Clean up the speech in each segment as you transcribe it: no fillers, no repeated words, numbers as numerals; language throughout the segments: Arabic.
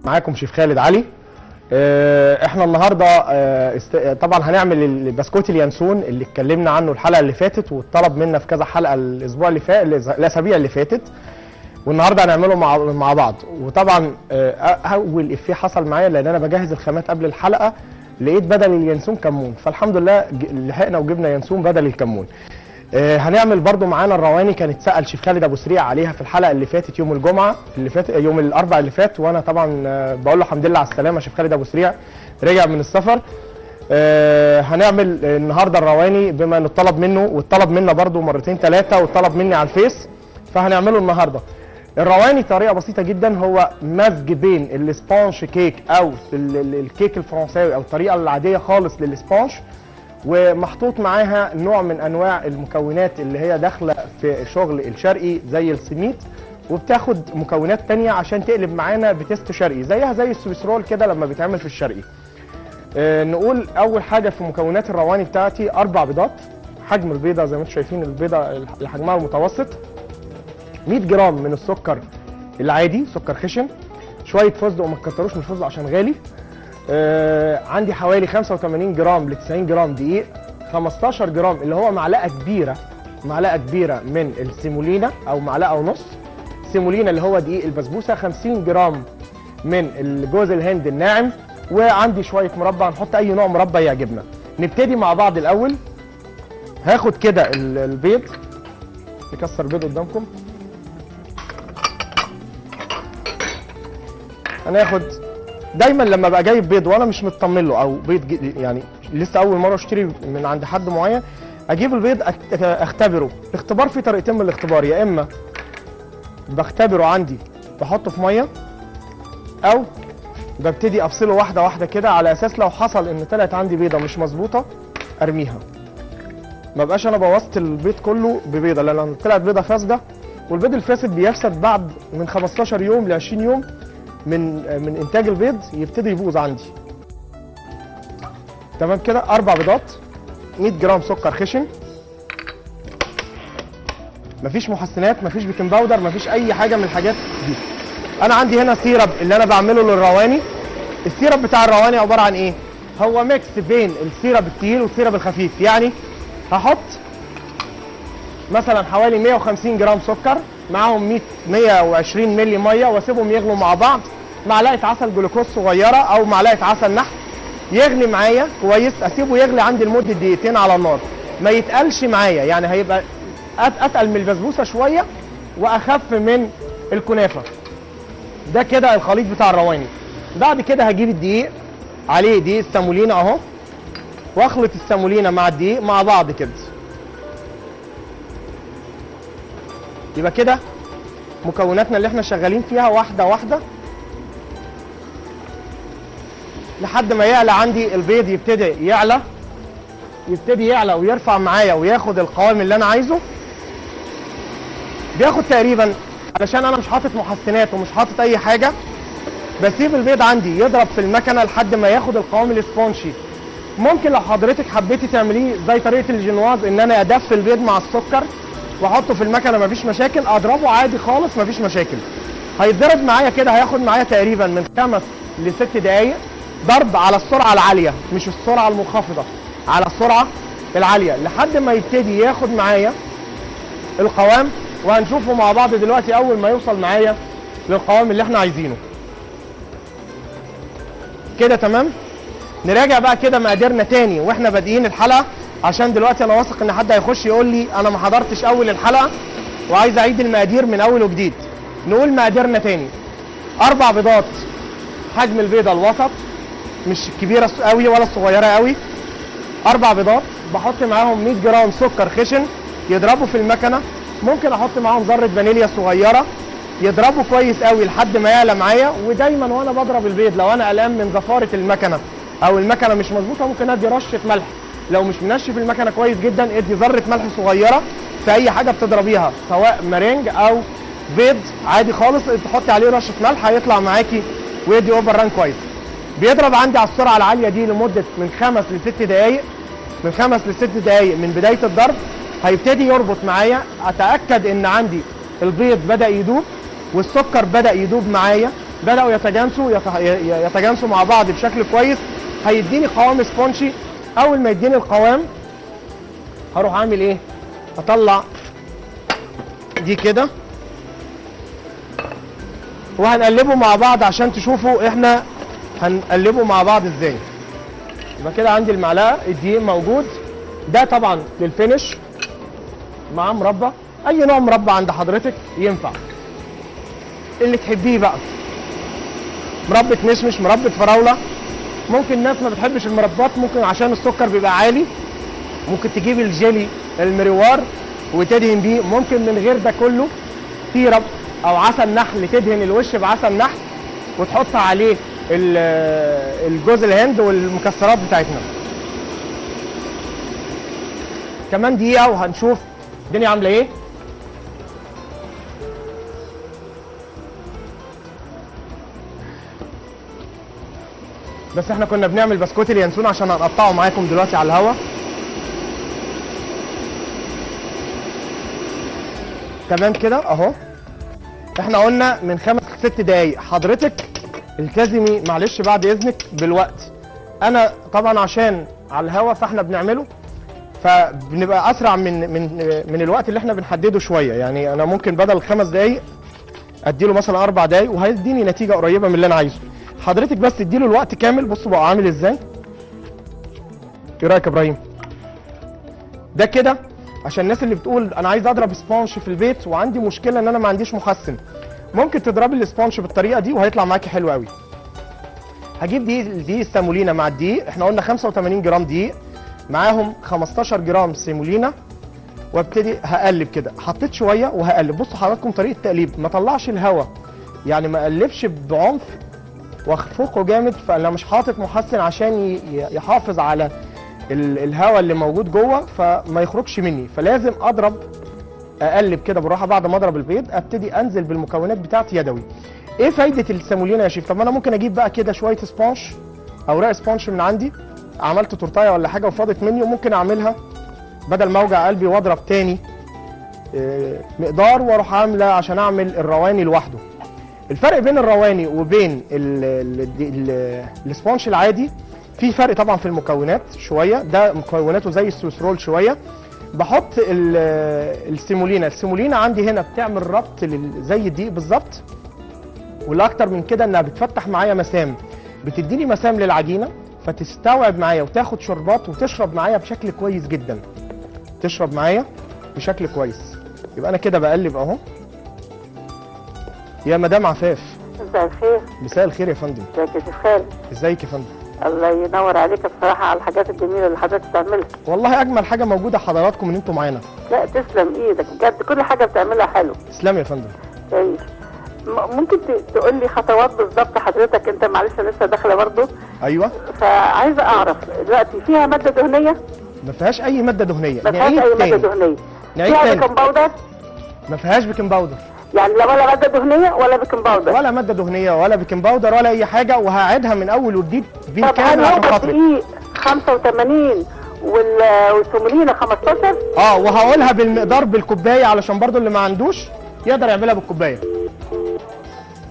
معاكم شيف خالد علي. احنا النهارده طبعا هنعمل البسكوت اليانسون اللي اتكلمنا عنه الحلقه اللي فاتت، واتطلب منا في كذا حلقه الاسبوع اللي فات الاسابيع اللي فاتت، والنهارده هنعمله مع بعض. وطبعا اول افيه حصل معايا لان انا بجهز الخامات قبل الحلقه، لقيت بدل اليانسون كمون، فالحمد لله لحقنا وجبنا يانسون بدل الكمون. هنعمل برضو معانا الرواني، كانت سأل شيف خالد ابو سريع عليها في الحلقه اللي فاتت يوم الجمعه اللي فات، يوم الاربعاء اللي فات، وانا طبعا بقول له الحمد لله على السلامه شيف خالد ابو سريع رجع من السفر. هنعمل النهارده الرواني بما انه اتطلب منه، واتطلب منا برضو مرتين ثلاثه، واتطلب مني على الفيس، فهنعمله النهارده. الرواني طريقه بسيطه جدا، هو مزج بين الاسبانش كيك او الكيك الفرنساوي او الطريقه العاديه خالص للاسبانش، ومحطوط معاها نوع من انواع المكونات اللي هي داخله في شغل الشرقي زي السميد، وبتاخد مكونات تانية عشان تقلب معانا بتست شرقي زيها زي السويس رول كده لما بيتعمل في الشرقي. نقول اول حاجه في مكونات الرواني بتاعتي 4 بيضات. حجم البيضه زي ما انتم شايفين، البيضه اللي حجمها المتوسط. 100 جرام من السكر العادي، سكر خشن. شويه فستق، وما تكتروش من الفستق عشان غالي. عندي حوالي 85 جرام ل 90 جرام دقيق. 15 جرام اللي هو معلقه كبيره من السيمولينا او معلقه ونص سيمولينا اللي هو دقيق البسبوسه. 50 جرام من جوز الهند الناعم. وعندي شويه مربى، هنحط اي نوع مربى يعجبنا. نبتدي مع بعض الاول. هاخد كده البيض، نكسر البيض قدامكم. هناخد دايما لما بقى جايب بيض وانا مش مطمن له، او بيض يعني لسه اول مره اشتري من عند حد معين، اجيب البيض اختبره. الاختبار في طريقتين من الاختبار، يا اما بختبره عندي بحطه في ميه، او ببتدي افصله واحده واحده كده، على اساس لو حصل ان طلعت عندي بيضه مش مظبوطه ارميها، ما بقاش انا بوظت البيض كله ببيضه، لان طلعت بيضه فاسده، والبيض الفاسد بيفسد بعد من 15 يوم ل 20 يوم من انتاج البيض، يبتدي يبوظ عندي. تمام كده. 4 بيضات، 100 جرام سكر خشن، مفيش محسنات، مفيش بيكنج باودر، مفيش اي حاجه من الحاجات دي. انا عندي هنا سيرب اللي انا بعمله للرواني. السيرب بتاع الرواني عباره عن ايه؟ هو ميكس بين السيرب التقيل والسيرب الخفيف. يعني هحط مثلا حوالي 150 جرام سكر، معاهم 120 مللي ميه، واسيبهم يغلوا مع بعض. معلقه عسل جلوكوز صغيره او معلقه عسل نحل، يغلي معايا كويس. اسيبه يغلي عندي لمده دقيقتين على النار، ما يتقلش معايا، يعني هيبقى اتقل من البسبوسه شويه واخف من الكنافه. ده كده الخليط بتاع الرواني. بعد كده هجيب الدقيق، عليه دقيق السامولينا اهو، واخلط السامولينا مع الدقيق مع بعض كده. يبقى كده مكوناتنا اللي احنا شغالين فيها واحده واحده لحد ما يعلى عندي البيض، يبتدي يعلى ويرفع معايا وياخد القوام اللي انا عايزه. بياخد تقريبا، علشان انا مش حاطط محسنات ومش حاطط اي حاجه، بسيب البيض عندي يضرب في المكنه لحد ما ياخد القوام الاسبونشي. ممكن لو حضرتك حبيتي تعمليه زي طريقه الجنواز، ان انا ادفي البيض مع السكر واحطه في المكنه، مفيش مشاكل. اضربه عادي خالص، مفيش مشاكل. هيتضرب معايا كده، هياخد معايا تقريبا من 5 ل 6 دقايق ضرب على السرعه العاليه، مش السرعه المنخفضه، على السرعه العاليه، لحد ما يبتدي ياخد معايا القوام. وهنشوفه مع بعض دلوقتي اول ما يوصل معايا للقوام اللي احنا عايزينه. كده تمام. نراجع بقى كده مقاديرنا تاني واحنا بادئين الحلقه، عشان دلوقتي انا واثق ان حد هيخش يقول لي انا ما حضرتش اول الحلقه وعايز اعيد المقادير من اول وجديد. نقول مقاديرنا تاني. 4 بيضات، حجم البيضه الوسط، مش كبيره قوي ولا صغيره قوي. 4 بيضات، بحط معاهم 100 جرام سكر خشن يضربوا في المكنه. ممكن احط معاهم ذره فانيليا صغيره يضربوا كويس قوي لحد ما يعلى معايا. ودايما وانا بضرب البيض، لو انا قلقان من زفاره المكنه او المكنه مش مظبوطه، ممكن ادي رشه ملح. لو مش منشف المكنه كويس جدا، ادي ذره ملح صغيره في اي حاجه بتضربيها، سواء مارينج او بيض عادي خالص، تحطي عليه رشه ملح هيطلع معاكي ويدي اوفر ران كويس. بيضرب عندي على السرعه العاليه دي لمده من 5 ل 6 دقائق. من 5 ل 6 دقائق من بدايه الضرب هيبتدي يربط معايا. اتاكد ان عندي البيض بدا يدوب والسكر بدا يدوب معايا. بداوا يتجانسوا مع بعض بشكل كويس، هيديني قوام سبونشي. اول ما يديني القوام هروح اعمل ايه؟ اطلع دي كده وهنقلبه مع بعض عشان تشوفوا احنا هنقلبه مع بعض ازاي. يبقى كده عندي المعلقه، الدقيق موجود، ده طبعا للفينش مع مربى، اي نوع مربى عند حضرتك ينفع اللي تحبيه بقى، مربى مشمش، مربى فراوله. ممكن ناس ما بتحبش المربات، ممكن عشان السكر بيبقى عالي ممكن تجيب الجيلي المريوار وتدهن بيه. ممكن من غير ده كله سيرب او عسل نحل، تدهن الوش بعسل نحل وتحط عليه الجوز الهند والمكسرات بتاعتنا. كمان دقيقه وهنشوف الدنيا عامله ايه. بس احنا كنا بنعمل بسكوت اليانسون عشان هنقطعه معاكم دلوقتي على الهوا. تمام كده اهو. احنا قلنا من 5 ل 6 دقايق، حضرتك التزمي معلش بعد اذنك بالوقت. انا طبعا عشان على الهوا فاحنا بنعمله فبنبقى اسرع من الوقت اللي احنا بنحدده شويه. يعني انا ممكن بدل 5 دقايق اديله مثلا 4 دقايق وهيديني نتيجه قريبه من اللي انا عايزه. حضرتك بس اديله الوقت كامل. بصوا بقى عامل ازاي. ايه رايك يا ابراهيم؟ ده كده عشان الناس اللي بتقول انا عايز اضرب سبونش في البيت وعندي مشكله ان انا ما عنديش محسن، ممكن تضربي السبونش بالطريقه دي وهيطلع معاكي حلو قوي. هجيب دقيق السيمولينا مع الدقيق، احنا قلنا 85 جرام دقيق معاهم 15 جرام سيمولينا، وابتدي هقلب كده. حطيت شويه وهقلب. بصوا حضراتكم طريقه التقليب، ما طلعش الهواء، يعني ما اقلبش بعنف واخفقه جامد. فانا مش حاطط محسن عشان يحافظ على الهواء اللي موجود جوه فما يخرجش مني، فلازم اضرب اقلب كده بالراحه. بعد ما اضرب البيض ابتدي انزل بالمكونات بتاعتي يدوي. ايه فايده السيمولينا يا شيف؟ طب انا ممكن اجيب بقى كده شويه سبونش، اوراق سبونش من عندي، عملت تورتايه ولا حاجه وفاضت مني، وممكن اعملها بدل ما اوجع قلبي واضرب تاني مقدار واروح عامله عشان اعمل الرواني لوحده. الفرق بين الرواني وبين السبونش العادي في فرق طبعا في المكونات شويه. ده مكوناته زي السويس رول شويه. بحط السيمولينا عندي هنا بتعمل ربط زي الدقيق بالظبط، والاكتر من كده انها بتفتح معايا مسام، بتديني مسام للعجينه فتستوعب معايا وتاخد شربات وتشرب معايا بشكل كويس جدا، تشرب معايا بشكل كويس. يبقى انا كده بقلب اهو. يا مدام عفاف، مساء الخير. مساء الخير يا فندم. ازيك يا شيخ خالد؟ ازيك يا فندم؟ الله ينور عليك بصراحه على الحاجات الجميله اللي حضرتك بتعملها. والله اجمل حاجه موجوده حضراتكم ان انتم معانا. لا تسلم ايدك بجد، كل حاجه بتعملها حلو. تسلم يا فندم. كويس. ممكن تقول لي خطوات بالظبط حضرتك؟ انت معلش لسه داخله برضه. ايوه. فعايزه اعرف دلوقتي فيها ماده دهنيه؟ ما فيهاش اي ماده دهنيه. ما فيهاش اي ماده دهنيه. فيها بيكنج باودر؟ ما فيهاش بيكنج باودر. يعني لا ولا ماده دهنيه ولا بيكنج باودر؟ ولا ماده دهنيه ولا بيكنج باودر ولا اي حاجه، وهعيدها من اول وجديد بالكامل عشان خاطرك. دقيق 85 والسيمولينا 15. وهقولها بالمقدار بالكوبايه علشان برضو اللي ما عندوش يقدر يعملها بالكوبايه.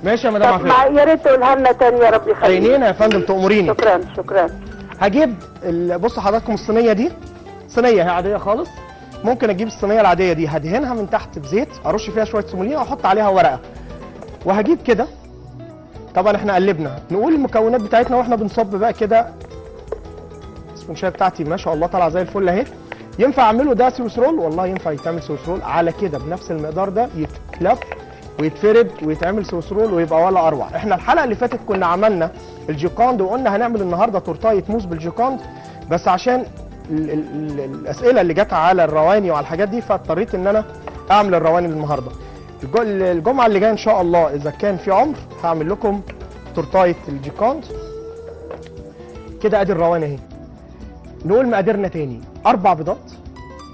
ماشي يا مدام عفاف؟ يا ريت تقولها لنا تاني يا رب يخليك. عينينا يا فندم، تأمريني. شكرا شكرا. هجيب بصوا حضراتكم الصينيه دي صينيه هي عاديه خالص. ممكن اجيب الصينيه العاديه دي هدهنها من تحت بزيت، ارش فيها شويه سيمولينا واحط عليها ورقه، وهجيب كده. طبعا احنا قلبنا، نقول المكونات بتاعتنا واحنا بنصب بقى كده. السبونشايه بتاعتي ما شاء الله طالعه زي الفل اهي. ينفع اعمله ده سويس رول؟ والله ينفع يتعمل سويس رول على كده بنفس المقدار ده، يتلف ويتفرد ويتعمل سويس رول ويبقى ولا اروع. احنا الحلقه اللي فاتت كنا عملنا الجيكاند وقلنا هنعمل النهارده تورتايه موز بالجيكاند، بس عشان الاسئله اللي جت على الرواني وعلى الحاجات دي فاضطريت ان انا اعمل الرواني النهارده. الجمعه اللي جايه ان شاء الله اذا كان في عمر هعمل لكم تورتايه الجيكاند. كده ادي الرواني اهي. نقول مقاديرنا تاني. 4 بيضات،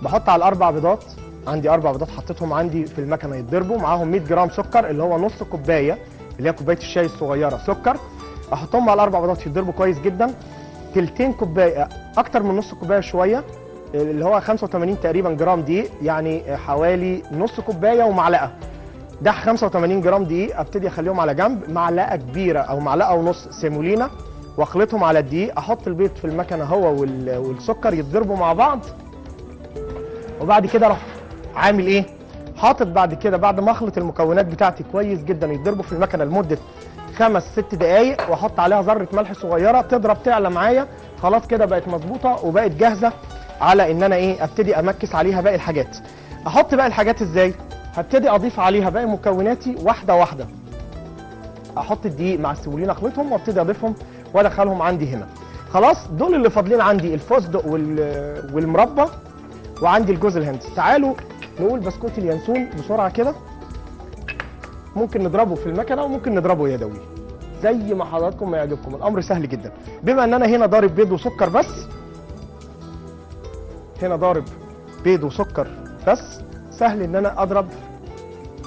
بحط على ال4 بيضات، عندي 4 بيضات حطيتهم عندي في المكنه يتضربوا، معاهم 100 جرام سكر اللي هو نص كوبايه اللي هي كوبايه الشاي الصغيره سكر، احطهم على ال4 بيضات يتضربوا كويس جدا. تلتين كوبايه، اكتر من نص كوبايه شويه، اللي هو 85 تقريبا جرام دقيق، يعني حوالي نص كوبايه ومعلقه. ده 85 جرام دقيق، ابتدي اخليهم على جنب. معلقه كبيره او معلقه ونص سيمولينا واخلطهم على الدقيق. احط البيض في المكنه هو والسكر يتضربوا مع بعض، وبعد كده اروح عامل ايه؟ حاطط بعد كده بعد ما اخلط المكونات بتاعتي كويس جدا يتضربوا في المكنه لمده 5-6 دقائق، واحط عليها ذره ملح صغيره تضرب تعلى معايا. خلاص كده بقت مظبوطه وبقت جاهزه على ان انا ايه ابتدي امكس عليها باقي الحاجات. احط باقي الحاجات ازاي؟ هبتدي اضيف عليها باقي مكوناتي واحده واحده. احط الدقيق مع السيمولينا اخلطهم وابتدي اضيفهم وادخلهم عندي هنا. خلاص دول اللي فاضلين عندي الفستق والمربى وعندي الجوز الهند. تعالوا نقول بسكوت اليانسون بسرعه كده. ممكن نضربه في المكنه وممكن نضربه يدوي زي ما حضراتكم ما يعجبكم. الامر سهل جدا. بما ان انا هنا ضارب بيض وسكر بس، هنا ضارب بيض وسكر بس، سهل ان انا اضرب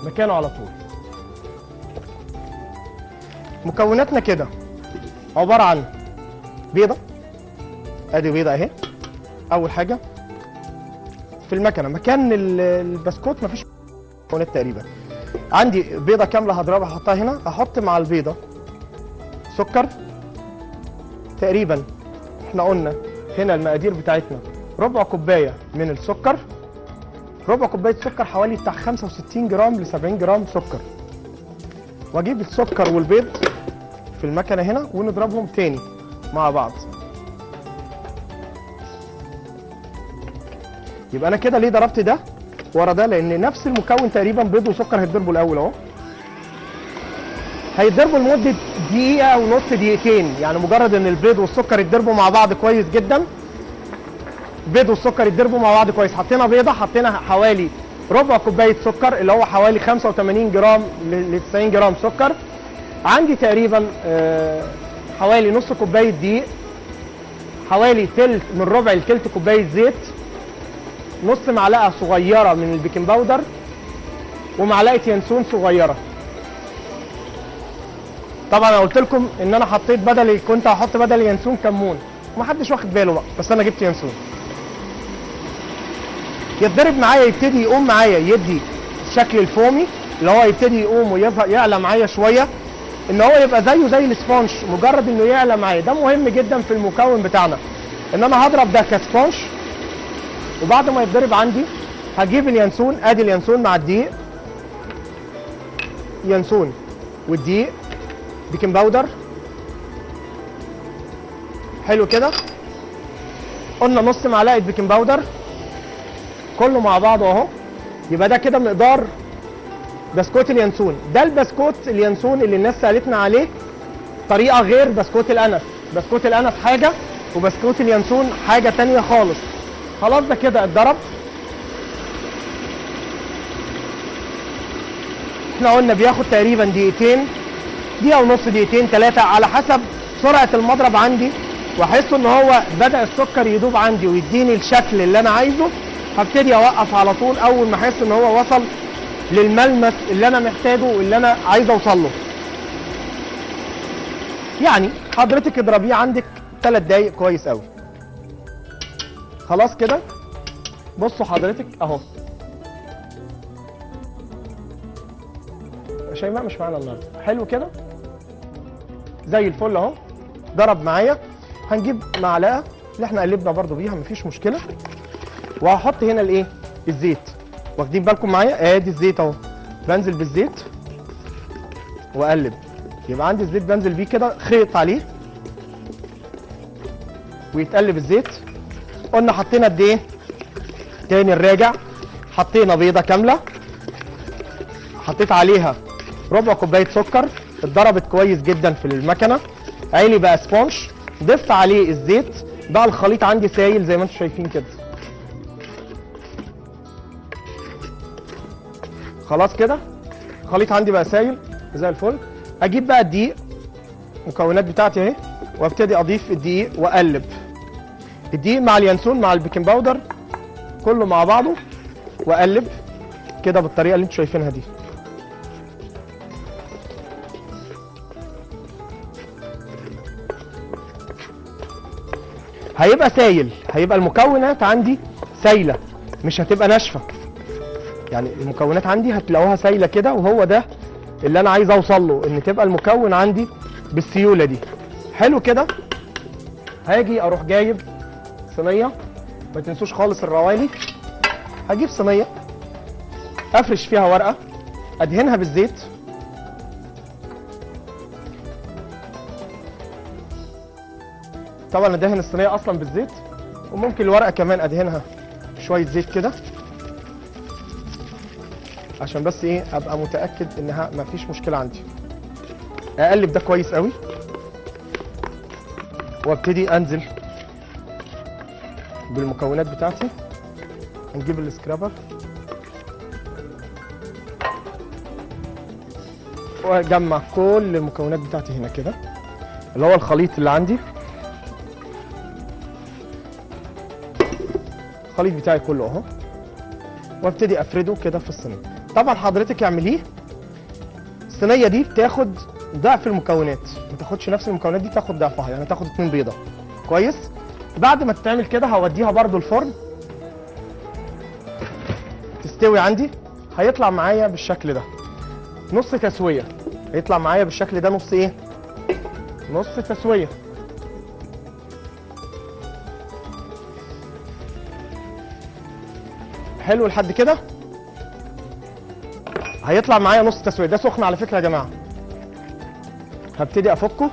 مكانه على طول. مكوناتنا كده عباره عن بيضه، ادي بيضه اهي. اول حاجه في المكنه مكان البسكوت مفيش مكونات تقريبا. عندي بيضه كامله هضربها احطها هنا. احط مع البيضه سكر تقريبا، احنا قلنا هنا المقادير بتاعتنا ربع كوبايه من السكر. ربع كوبايه سكر حوالي بتاع 65 جرام ل 70 جرام سكر. واجيب السكر والبيض في المكنه هنا ونضربهم تاني مع بعض. يبقى انا كده ليه ضربت ده ورا ده؟ لان نفس المكون تقريبا بيض وسكر هيتضربوا الاول اهو. هيتضربوا لمده دقيقه او نص دقيقتين، يعني مجرد ان البيض والسكر يتضربوا مع بعض كويس جدا. بيض والسكر يتضربوا مع بعض كويس. حطينا بيضه، حطينا حوالي ربع كوبايه سكر اللي هو حوالي 85 جرام ل 90 جرام سكر. عندي تقريبا حوالي نص كوبايه دقيق، حوالي تلت من ربع لتلت كوبايه زيت، نص معلقه صغيره من البيكنج باودر، ومعلقه ينسون صغيره. طبعا انا قلت لكم ان انا حطيت كنت هحط بدل ينسون كمون، ومحدش واخد باله بقى، بس انا جبت ينسون. يتضرب معايا، يبتدي يقوم معايا يدي الشكل الفومي اللي هو يبتدي يقوم ويعلى معايا شويه، ان هو يبقى زيه زي الاسبونج. مجرد انه يعلى معايا ده مهم جدا في المكون بتاعنا. ان انا هضرب ده كسبونج، وبعد ما يتضرب عندي هجيب اليانسون. ادي اليانسون مع الدقيق، يانسون والدقيق، بيكنج باودر، حلو كده. قلنا نص معلقه بيكنج باودر، كله مع بعضه اهو. يبقى ده كده مقدار بسكوت اليانسون. ده البسكوت اليانسون اللي الناس سالتنا عليه طريقه غير بسكوت الانس. بسكوت الانس حاجه وبسكوت اليانسون حاجه ثانيه خالص. خلاص ده كده اتضرب. احنا قلنا بياخد تقريبا دقيقتين، دقيقه ونص، دقيقتين، 3 على حسب سرعه المضرب عندي. واحس ان هو بدا السكر يدوب عندي ويديني الشكل اللي انا عايزه، هبتدي اوقف على طول اول ما احس ان هو وصل للملمس اللي انا محتاجه واللي انا عايز اوصل له. يعني حضرتك اضربيه عندك 3 دقايق كويس قوي. خلاص كده بصوا حضرتك اهو. شيماء مش معانا النهارده. حلو كده زي الفل اهو. ضرب معايا. هنجيب معلقه اللي احنا قلبنا برضو بيها مفيش مشكله، وهحط هنا الايه؟ الزيت. واخدين بالكم معايا؟ ادي الزيت اهو. بنزل بالزيت واقلب. يبقى عندي الزيت بنزل بيه كده، خيط عليه ويتقلب الزيت. قلنا حطينا قد ايه؟ تاني نراجع. حطينا بيضه كامله، حطيت عليها ربع كوبايه سكر، اتضربت كويس جدا في المكنه، عيني بقى سبونج. ضفت عليه الزيت، بقى الخليط عندي سايل زي ما انتم شايفين كده. خلاص كده الخليط عندي بقى سايل زي الفل. اجيب بقى الدقيق، المكونات بتاعتي اهي، وابتدي اضيف الدقيق واقلب. الدقيق مع اليانسون مع البيكنج باودر كله مع بعضه، واقلب كده بالطريقه اللي انتم شايفينها دي. هيبقى سايل، هيبقى المكونات عندي سايله، مش هتبقى ناشفه. يعني المكونات عندي هتلاقوها سايله كده، وهو ده اللي انا عايز اوصل له، ان تبقى المكون عندي بالسيوله دي. حلو كده. هاجي اروح جايب صينيه، ما تنسوش خالص الرواني. هجيب صينيه افرش فيها ورقه، ادهنها بالزيت. طبعا ادهن الصينيه اصلا بالزيت، وممكن الورقه كمان ادهنها شويه زيت كده، عشان بس ايه ابقى متاكد انها ما فيش مشكله عندي. اقلب ده كويس قوي، وابتدي انزل بالمكونات بتاعتي. هنجيب السكرابر واجمع كل المكونات بتاعتي هنا كده، اللي هو الخليط اللي عندي، الخليط بتاعي كله اهو، وابتدي افرده كده في الصينيه. طبعا حضرتك اعمليه، الصينيه دي بتاخد ضعف المكونات، ما تاخدش نفس المكونات دي، تاخد ضعفها، يعني تاخد 2 بيضه. كويس. بعد ما تتعمل كده هوديها برده الفرن تستوي عندي. هيطلع معايا بالشكل ده، نص تسويه. هيطلع معايا بالشكل ده، نص ايه؟ نص تسويه. حلو لحد كده. هيطلع معايا نص تسويه. ده سخن على فكره يا جماعه. هبتدي افكه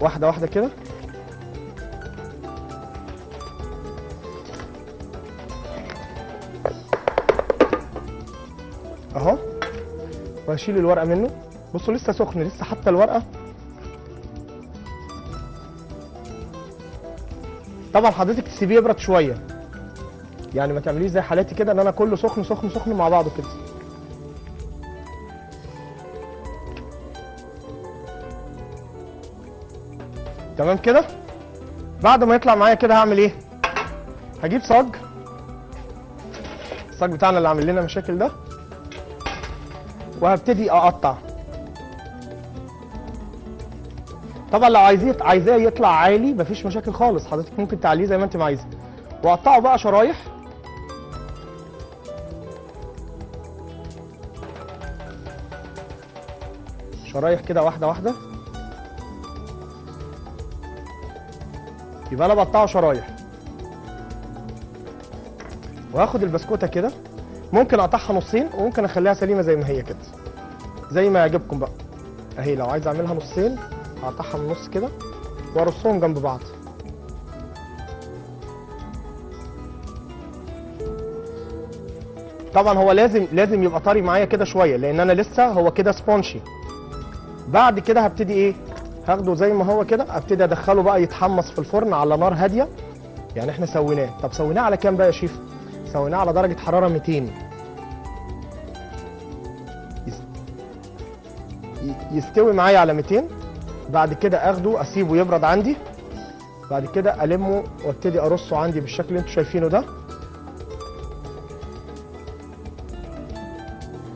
واحده واحده كده. اهو، وهشيل الورقه منه. بصوا لسه سخن، لسه حتى الورقه. طبعا حضرتك تسيبيه يبرد شويه، يعني ما تعمليش زي حالاتي كده ان انا كله سخن سخن سخن مع بعضه كده. تمام كده. بعد ما يطلع معايا كده هعمل ايه؟ هجيب صاج، الصاج بتاعنا اللي عامل لنا مشاكل ده، وهبتدي اقطع. طبعا لو عايزاه يطلع عالي مفيش مشاكل خالص، حضرتك ممكن تعليه زي ما انت ما عايزه. واقطعه بقى شرايح. شرايح كده واحده واحده. يبقى انا بقطعه شرايح، وهاخد البسكوته كده، ممكن اقطعها نصين وممكن اخليها سليمه زي ما هي كده، زي ما يعجبكم بقى. اهي لو عايز اعملها نصين هقطعها من النص كده وارصهم جنب بعض. طبعا هو لازم يبقى طري معايا كده شويه، لان انا لسه هو كده سبونشي. بعد كده هبتدي ايه؟ هاخده زي ما هو كده، ابتدي ادخله بقى يتحمص في الفرن على نار هاديه. يعني احنا سويناه، طب سويناه على كام بقى يا شيف؟ سويناه على درجه حراره 200. يستوي معايا على 200. بعد كده اخده اسيبه يبرد عندي. بعد كده المه وابتدي ارصه عندي بالشكل اللي انتوا شايفينه ده،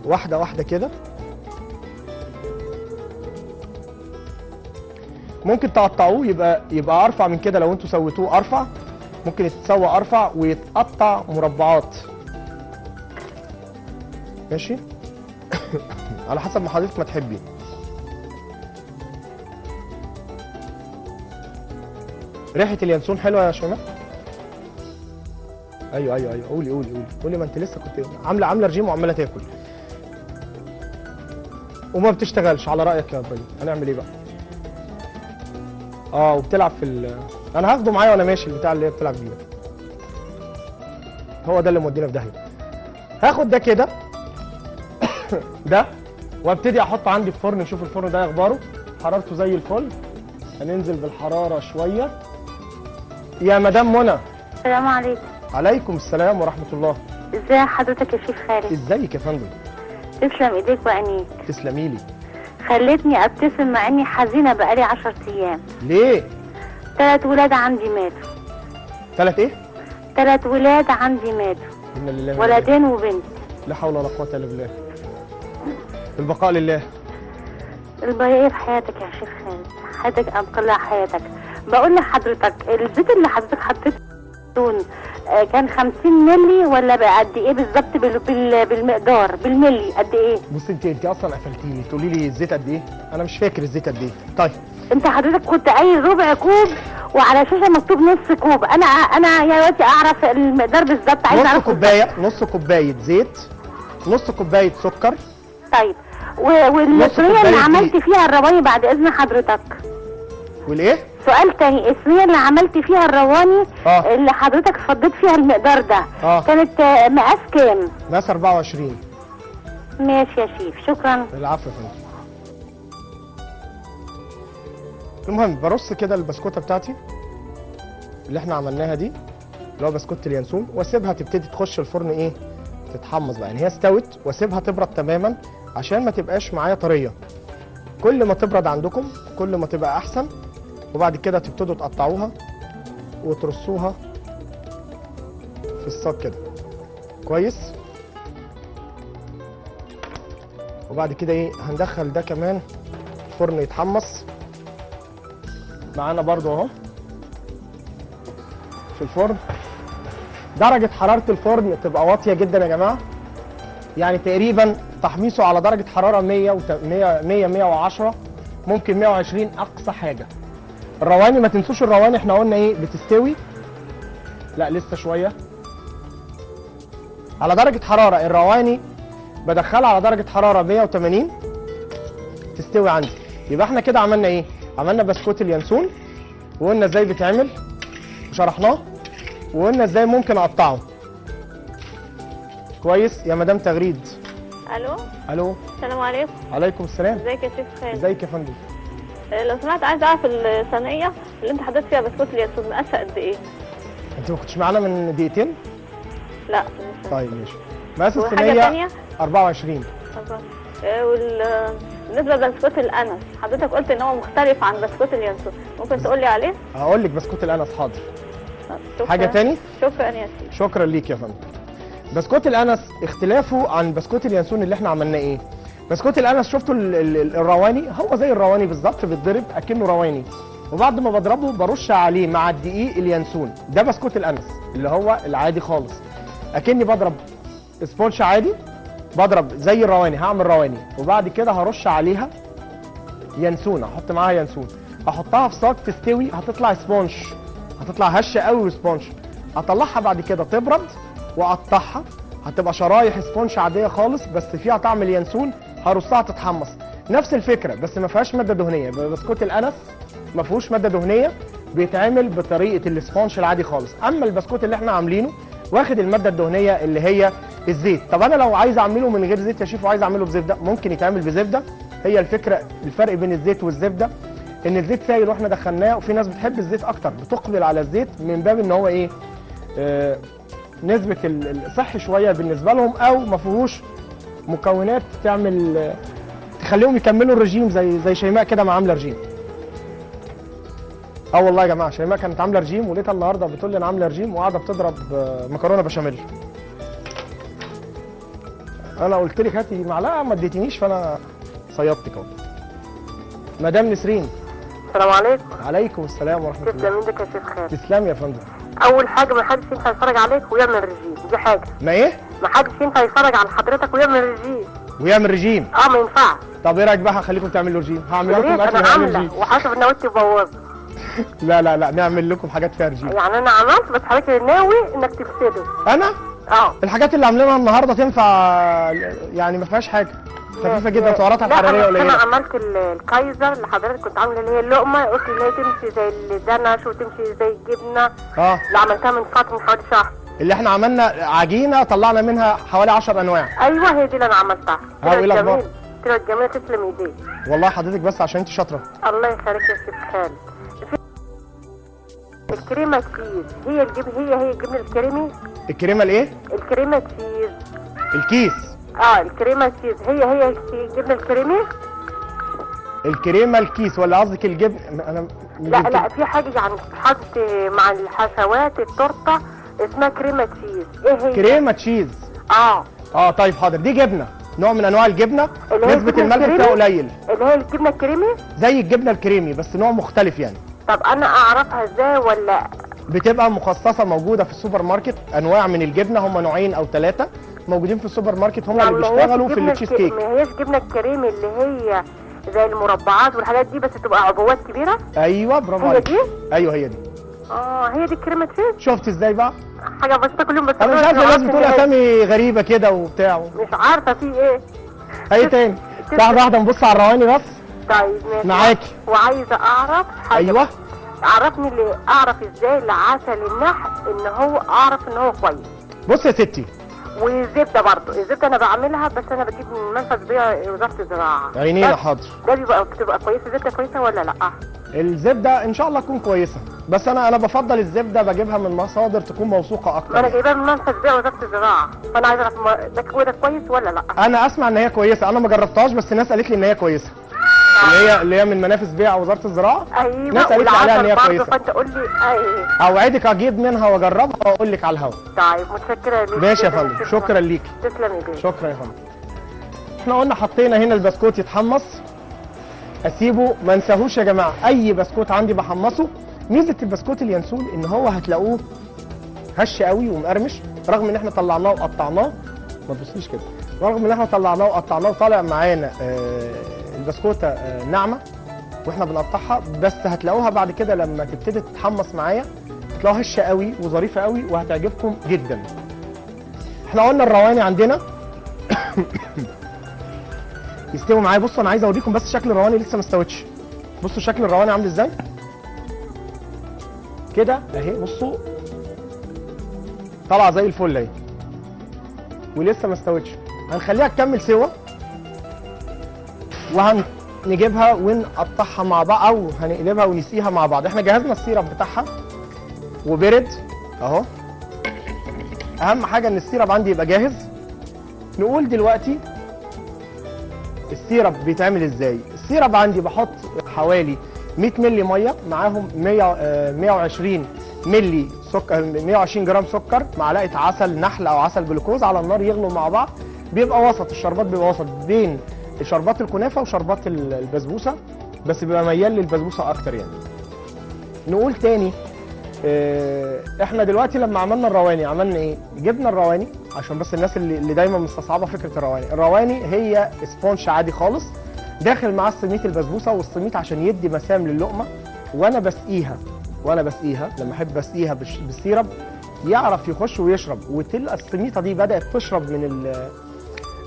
واحده واحده كده. ممكن تقطعوه يبقى ارفع من كده، لو انتوا سويتوه ارفع ممكن يتسوى ارفع ويتقطع مربعات. ماشي. على حسب ما حضرتك ما تحبي. ريحه اليانسون حلوه يا شيماء. ايوه قولي ما انت لسه كنت عامله رجيم وعماله تاكل وما بتشتغلش. على رايك يا ابراهيم، هنعمل ايه بقى؟ وبتلعب انا هاخده معايا وانا ماشي، البتاع اللي هي بتلعب بيه هو ده اللي مودينا في داهيه. هاخد ده كده ده، وابتدي احطه عندي في فرن. نشوف الفرن ده اخباره، حرارته زي الفل. هننزل بالحراره شويه. يا مدام منى. السلام عليكم. عليكم السلام ورحمه الله. ازي حضرتك يا شيخ خالد؟ ازيك يا فندم؟ تسلم ايديك وعينيك. تسلمي لي. خلتني ابتسم مع اني حزينه بقالي 10 ايام. ليه؟ 3 ولاد عندي ماتوا. 3 ايه؟ 3 ولاد عندي ماتوا. إن لله ولدين وبنت. لا حول ولا قوه الا بالله. البقاء لله. البقية في حياتك يا شيخ خالد، حياتك ابقى لها حياتك. بقول لحضرتك الزيت اللي حضرتك حطيته اليانسون كان 50 مللي ولا بقى قد ايه بالظبط بالمقدار بالملي قد ايه؟ بصي انت اصلا قفلتيني تقولي لي الزيت قد ايه؟ انا مش فاكر الزيت قد ايه. طيب انت حضرتك كنت قايل ربع كوب وعلى شاشه مكتوب نص كوب. انا يا دلوقتي اعرف المقدار بالظبط، عايز اعرف نص كوبايه زيت، نص كوبايه سكر. طيب والصينيه اللي عملت فيها الرواني بعد اذن حضرتك. والايه؟ سؤال تاني، الصينيه اللي عملت فيها الرواني اللي حضرتك فضيت فيها المقدار ده كانت مقاس كام؟ مقاس 24. ماشي يا شيف، شكرا. العفو يا فندم. المهم برص كده البسكوته بتاعتي اللي احنا عملناها دي، اللي هو بسكوت اليانسون، واسيبها تبتدي تخش الفرن ايه؟ تتحمص بقى. يعني هي استوت واسيبها تبرد تماما عشان ما تبقاش معايا طريه. كل ما تبرد عندكم كل ما تبقى احسن. وبعد كده تبتدوا تقطعوها وترصوها في الصاج كده كويس. وبعد كده ايه؟ هندخل ده كمان الفرن يتحمص معانا برضو اهو في الفرن. درجة حرارة الفرن تبقى واطية جدا يا جماعة، يعني تقريبا تحميصه على درجة حرارة 100 110 ممكن 120 أقصى حاجة. الرواني ما تنسوش الرواني احنا قلنا ايه؟ بتستوي، لا لسه شوية على درجة حرارة. الرواني بدخلها على درجة حرارة 180 تستوي عندي. يبقى احنا كده عملنا ايه؟ عملنا بسكوت اليانسون وقلنا ازاي بيتعمل وشرحناه، وقلنا ازاي ممكن اقطعه كويس. يا مدام تغريد. الو السلام عليكم. عليكم السلام. ازيك يا شيخ خالد؟ ازيك يا فندم؟ لو سمحت عايز اعرف الصينيه اللي انت حطيت فيها بسكوت اليانسون مقاسها قد ايه؟ انت ما كنتش معانا من دقيقتين؟ لا. طيب ماشي. مقاس وحاجه الصينيه ثانيه 24. بالنسبه لبسكوت الانس حضرتك قلت ان هو مختلف عن بسكوت اليانسون، ممكن تقول لي عليه؟ هقول لك بسكوت الانس حاضر. شكرا. حاجه تاني؟ شكرا يا سيدي. شكرا ليك يا فندم. بسكوت الانس اختلافه عن بسكوت اليانسون اللي احنا عملناه ايه؟ بسكوت الانس شفتوا الرواني هو زي الرواني بالظبط، بيتضرب اكنه رواني، وبعد ما بضربه برش عليه مع الدقيق اليانسون. ده بسكوت الانس اللي هو العادي خالص، اكني بضرب سبونش عادي، بضرب زي الرواني، هعمل رواني وبعد كده هرش عليها ينسون، احط معاها ينسون، احطها في صاج تستوي، هتطلع سبونج، هتطلع هشه قوي وسبونج. اطلعها بعد كده تبرد واقطعها، هتبقى شرايح سبونج عاديه خالص بس فيها طعم اليانسون، هرصها تتحمص. نفس الفكره بس ما فيهاش ماده دهنيه. بسكوت الانس ما فيهوش ماده دهنيه، بيتعمل بطريقه السبونج العادي خالص. اما البسكوت اللي احنا عاملينه واخد الماده الدهنيه اللي هي الزيت. طب انا لو عايز اعمله من غير زيت يا شيف وعايز اعمله بزبده، ممكن يتعمل بزبده. هي الفكره، الفرق بين الزيت والزبده ان الزيت سايل واحنا دخلناه، وفي ناس بتحب الزيت اكتر، بتقبل على الزيت من باب ان هو ايه، نسبه الصحي شويه بالنسبه لهم، او ما فيهوش مكونات تعمل تخليهم يكملوا الرجيم زي شيماء كده ما عامله رجيم. والله يا جماعه شيماء كانت عامله رجيم ولقيتها النهارده بتقول لي انا عامله رجيم وقاعده بتضرب مكرونه بشاميل. انا قلت لك هاتي معلقه ما اديتنيش فانا صيدتك اهو. مدام نسرين. السلام عليكم. عليكم السلام ورحمه الله. تسلم ايدك يا شيخ خالد. تسلم يا فندم. اول حاجه ما حدش ينفع يتفرج عليك ويعمل رجيم، دي حاجه. ما ايه؟ ما حدش ينفع يتفرج على حضرتك ويعمل رجيم. ويعمل رجيم؟ ما ينفعش. طب ايه رايك بقى هخليكم تعملوا رجيم؟ هعمل لكم انا اكل هعمل رجيم. عامله وحاسب ان ناوي تبوظه. لا لا لا نعمل لكم حاجات فيها رجيم. يعني انا عملت بس حضرتك ناوي انك تفسده. انا؟ الحاجات اللي عاملينها النهارده تنفع يعني ما فيهاش حاجه، خفيفه جدا، سعراتها الحراريه قليله. انا عملت الكايزر اللي حضرتك كنت عامله اللي هي اللقمه، قلت ان هي تمشي زي الدنش وتمشي زي الجبنه. اللي عملتها من حوالي شهر. اللي احنا عملنا عجينه طلعنا منها حوالي 10 انواع. ايوه هي دي اللي انا عملتها. ايه الاخبار؟ طلعت جميله، تسلم ايديك. والله حضرتك بس عشان انت شاطره. الله يخليك يا شيخ خالد. الكريمه تشيز هي الجبنه الكريمي. الكريمه الايه؟ الكريمه تشيز. الكيس. الكريمه تشيز هي الجبنه الكريمي. الكريمه الكيس ولا قصدك الجبن؟ انا لا في حاجه يعني بتتحط مع الحشوات التورته اسمها كريمه تشيز. ايه هي؟ كريمه تشيز. طيب حاضر. دي جبنه، نوع من انواع الجبنه نسبه الملح فيها قليل، اللي هي الجبنه الكريمي زي الجبنه الكريمي بس نوع مختلف يعني. طب انا اعرفها ازاي ولا بتبقى مخصصه موجوده في السوبر ماركت، انواع من الجبنه، هم نوعين او 3 موجودين في السوبر ماركت، هم اللي بيشتغلوا في التشيز كيك. ما هياش جبنه الكريم اللي هي زي المربعات والحاجات دي، بس تبقى عبوات كبيره. ايوه برافو عليك. هي دي؟ ايوه هي دي. هي دي الكريمه تشيز. شفت ازاي بقى؟ حاجه بسيطه كلهم، بس انا مش عارفه الناس بتقول اسامي غريبه كده وبتاع. مش عارفه في ايه. اي تاني؟ واحده نبص على الرواني بس. طيب ماشي معاكي. وعايزه اعرف حاجه. ايوه عرفني اللي اعرف ازاي العسل النحل ان هو اعرف ان هو كويس. بص يا ستي، والزبده برضه، الزبده انا بعملها بس انا بجيب من منفذ بيع وزاره الزراعه. عينينا حاضر. ده بتبقى كويسه، زبده كويسه ولا لا؟ الزبده ان شاء الله تكون كويسه، بس انا بفضل الزبده بجيبها من مصادر تكون موثوقه اكتر. انا جايبها من منفذ بيع وزاره الزراعه، فانا عايزه اعرف ده كويس ولا لا. انا اسمع ان هي كويسه، انا ما جربتهاش بس الناس قالت لي ان هي كويسه. اللي هي من منافذ بيع وزاره الزراعه. ايوه الناس قالت لي عليها ان هي كويسه. فانت قول لي اوعدك اجيب منها واجربها واقول لك على الهوا. طيب متشكره ليك. ماشي يا فندم، شكرا ليكي. تسلمي يا بيه. شكرا يا فندم. احنا قلنا حطينا هنا البسكوت يتحمص، اسيبه ما انساهوش يا جماعه. اي بسكوت عندي بحمصه. ميزه البسكوت اليانسون ان هو هتلاقوه هش قوي ومقرمش، رغم ان احنا طلعناه وقطعناه. ما تبصليش كده. رغم ان احنا طلعناه وقطعناه وطالع معانا البسكوته ناعمه واحنا بنقطعها، بس هتلاقوها بعد كده لما تبتدي تتحمص معايا هتلاقوها هشه قوي وظريفه قوي وهتعجبكم جدا. احنا قلنا الرواني عندنا يستوي معايا. بصوا انا عايز اوريكم بس شكل الرواني لسه ما استوتش. بصوا شكل الرواني عامل ازاي كده اهي. بصوا طالعه زي الفل اهي ولسه ما استوتش. هنخليها تكمل سوا وهنجيبها ونقطعها مع بعض او هنقلبها ونسقيها مع بعض. احنا جهزنا السيرب بتاعها وبرد اهو. اهم حاجه ان السيرب عندي يبقى جاهز. نقول دلوقتي السيرب بيتعمل ازاي. السيرب عندي بحط حوالي 100 مللي ميه معاهم 120 مللي سكر، 120 جرام سكر، معلقه عسل نحل او عسل جلوكوز على النار يغلوا مع بعض. بيبقى وسط الشربات، بيبقى وسط بين شربات الكنافه وشربات البسبوسه، بس بيبقى ميال للبسبوسه اكتر يعني. نقول تاني احنا دلوقتي لما عملنا الرواني عملنا ايه؟ جبنا الرواني عشان بس الناس اللي دايما مستصعبه فكره الرواني. الرواني هي سبونج عادي خالص داخل مع السميت البسبوسه، والسميت عشان يدي مسام للقمه وانا بسقيها لما احب اسقيها بالسيرب يعرف يخش ويشرب، وتلقى السميطه دي بدات تشرب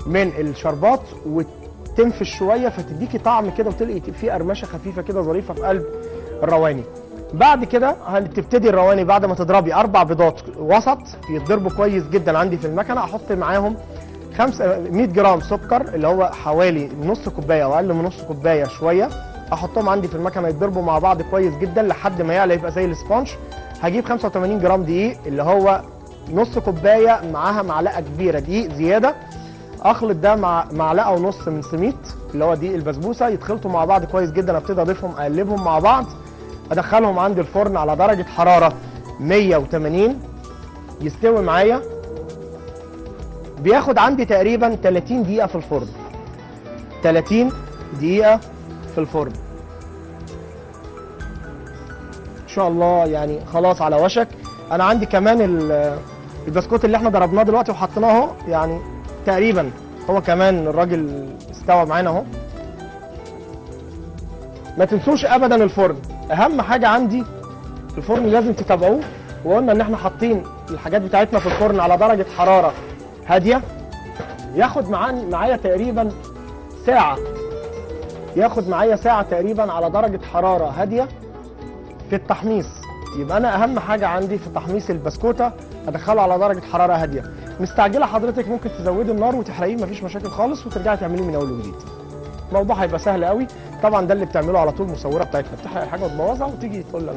من الشربات وتنفش شويه فتديكي طعم كده وتلقي فيه قرمشه خفيفه كده ظريفه في قلب الرواني. بعد كده هتبتدي الرواني بعد ما تضربي 4 بيضات وسط يتضربوا كويس جدا عندي في المكنه، احط معاهم 100 جرام سكر اللي هو حوالي نص كوبايه او اقل من نص كوبايه شويه، احطهم عندي في المكنه يتضربوا مع بعض كويس جدا لحد ما يعلى يبقى زي الاسبونج. هجيب 85 جرام دقيق اللي هو نص كوبايه معاها معلقه كبيره دقيق زياده، اخلط ده مع معلقه ونص من سميت اللي هو دقيق البسبوسه، يتخلطوا مع بعض كويس جدا. ابتدي اضيفهم اقلبهم مع بعض، ادخلهم عندي الفرن على درجه حراره 180 يستوي معايا. بياخد عندي تقريبا 30 دقيقه في الفرن. 30 دقيقه في الفرن ان شاء الله يعني خلاص على وشك. انا عندي كمان البسكوت اللي احنا ضربناه دلوقتي وحطيناه اهو، يعني تقريبا هو كمان الراجل استوى معانا اهو. ما تنسوش ابدا الفرن، اهم حاجه عندي الفرن لازم تتابعوه. وقلنا ان احنا حاطين الحاجات بتاعتنا في الفرن على درجه حراره هاديه، ياخد معايا تقريبا ساعه، ياخد معايا ساعه تقريبا على درجه حراره هاديه في التحميص. يبقى انا اهم حاجه عندي في تحميص البسكوته ادخله على درجه حراره هاديه. مستعجله حضرتك ممكن تزودي النار وتحرقيه مفيش مشاكل خالص وترجعي تعمليه من اول وجديد. الموضوع هيبقى سهل قوي. طبعا ده اللي بتعمله على طول المصوره بتاعتنا، بتحرق الحاجه وتبوظها وتيجي تقول لي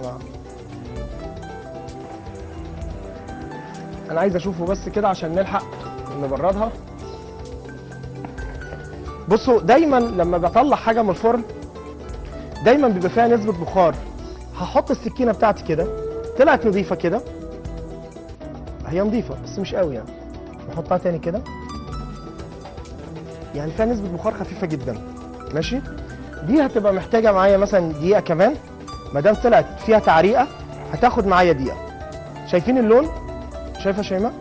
انا عايز اشوفه بس كده عشان نلحق نبردها. بصوا دايما لما بطلع حاجه من الفرن دايما بيبقى فيها نسبه بخار. هحط السكينه بتاعتي كده، طلعت نظيفه كده، هي نظيفه بس مش قوي يعني، نحطها تاني كده، يعني فيها نسبه بخار خفيفه جدا ماشي. دي هتبقى محتاجه معايا مثلا دقيقه كمان، ما دام طلعت فيها تعريقه هتاخد معايا دقيقه. شايفين اللون؟ شايفه شيماء؟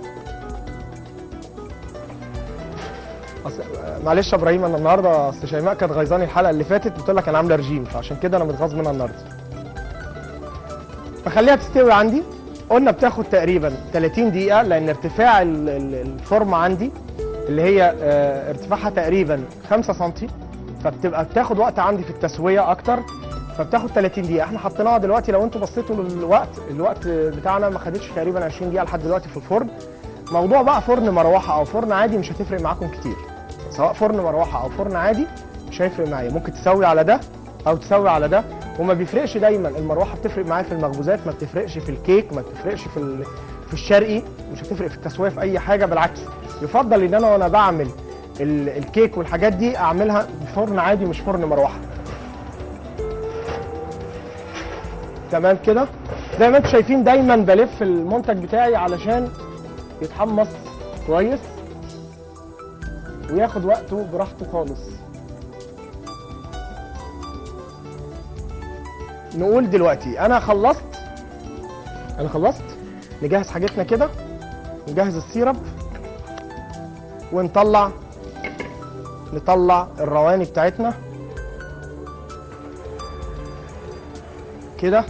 معلش يا ابراهيم، انا النهارده اصل شيماء كانت غيظاني الحلقه اللي فاتت، بتقول لك انا عامله رجيم، فعشان كده انا متغاظ منها النهارده. فخليها تستوي عندي. قلنا بتاخد تقريبا 30 دقيقه، لان ارتفاع الفورمه عندي اللي هي ارتفاعها تقريبا 5 سم، فبتبقى بتاخد وقت عندي في التسويه اكتر، فبتاخد 30 دقيقه. احنا حطيناها دلوقتي، لو انتوا بصيتوا الوقت بتاعنا ما خدتش تقريبا 20 دقيقه لحد دلوقتي في الفرن. موضوع بقى فرن مروحه او فرن عادي مش هتفرق معاكم كتير، سواء فرن مروحه او فرن عادي مش هيفرق معايا، ممكن تسوي على ده او تسوي على ده، وما بيفرقش دايما. المروحه بتفرق معايا في المخبوزات، ما بتفرقش في الكيك، ما بتفرقش في الشرقي، مش هتفرق في التسويه في اي حاجه، بالعكس يفضل ان انا وانا بعمل الكيك والحاجات دي اعملها بفرن عادي مش فرن مروحه. تمام كده. زي ما انتم شايفين دايما بلف المنتج بتاعي علشان يتحمص كويس وياخد وقته براحته خالص. نقول دلوقتي انا خلصت نجهز حاجتنا كده، نجهز السيرب ونطلع الرواني بتاعتنا كده.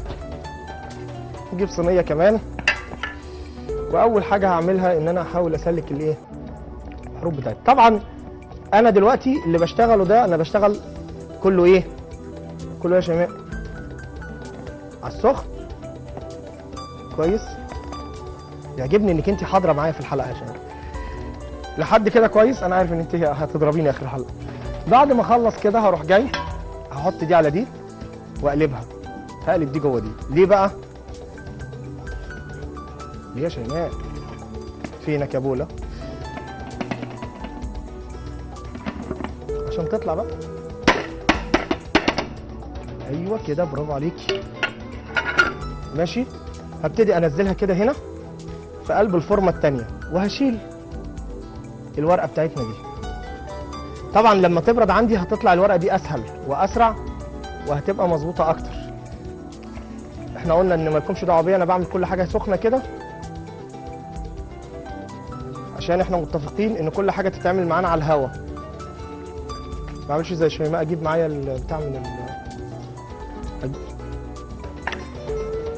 نجيب صينيه كمان، واول حاجه هعملها ان انا احاول اسلك الحروب بتاعتي. طبعا انا دلوقتي اللي بشتغله ده انا بشتغل كله يا شيماء على السخن كويس. يعجبني انك انت حاضره معايا في الحلقه يا شيماء لحد كده كويس. انا عارف ان انت هتضربيني اخر الحلقه. بعد ما اخلص كده هروح جاي هحط دي على دي واقلبها، هقلب دي جوه دي. ليه بقى؟ ليه يا شيماء؟ فينك يا بولا؟ عشان تطلع بقى. ايوه كده، برافو عليكي. ماشي. هبتدي انزلها كده هنا في قلب الفورمه الثانيه، وهشيل الورقه بتاعتنا دي. طبعا لما تبرد عندي هتطلع الورقه دي اسهل واسرع وهتبقى مظبوطه اكتر. احنا قلنا ان ما يكونش دعوه بيا، انا بعمل كل حاجه سخنه كده عشان احنا متفقين ان كل حاجه تتعمل معانا على الهوا. ما اعملش زي شيماء اجيب معايا البتاع من